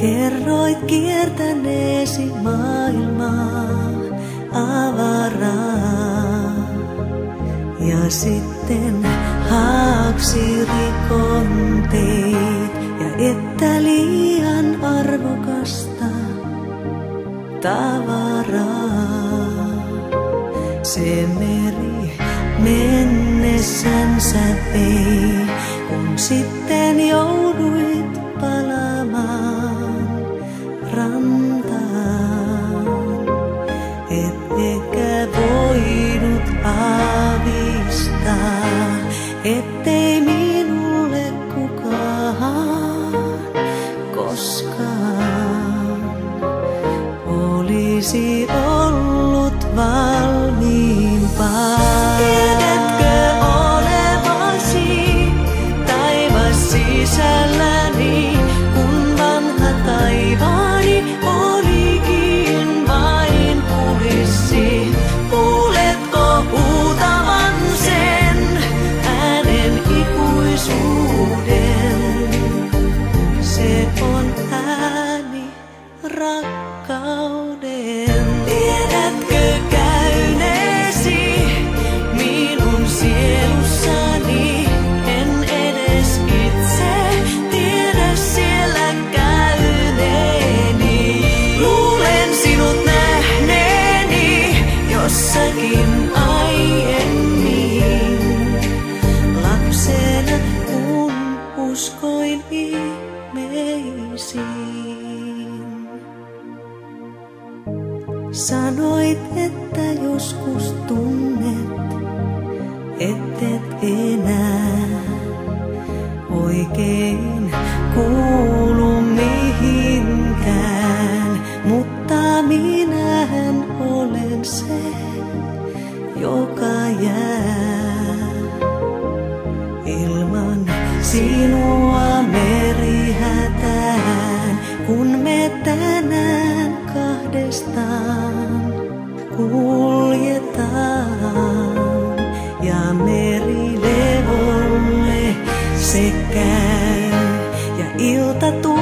Kerroit kiertäneesi maailmaa avaraa. Ja sitten haaksi rikon teit, ja että liian arvokasta tavaraa. Se meri mennessänsä vei, kun sitten jouduit palaamaan rantaan. Et ehkä voinut aavistaa, ettei minulle kukaan koskaan olisi ollut valmiimpaa. Tiedätkö olevasi taivas sisälläni, kun vanha taivaani olikin vain kulissi? Kuuletko huutavan sen äänen ikuisuuden? Se on ääni rakkauden. Tiedätkö käyneesi minun sielussani? En edes itse tiedä siellä käyneeni. Luulen sinut nähneeni jossakin aiemmin. Lapsena kun uskoin ihmeisiin. Sanoit, että joskus tunnet, ettet enää oikein kuulu mihinkään, mutta minähän olen se, joka jää. Ilman sinua merihätään, kun me tänään kahdestaan kuljetaan. Ja merilevolle se käy ja ilta tulee.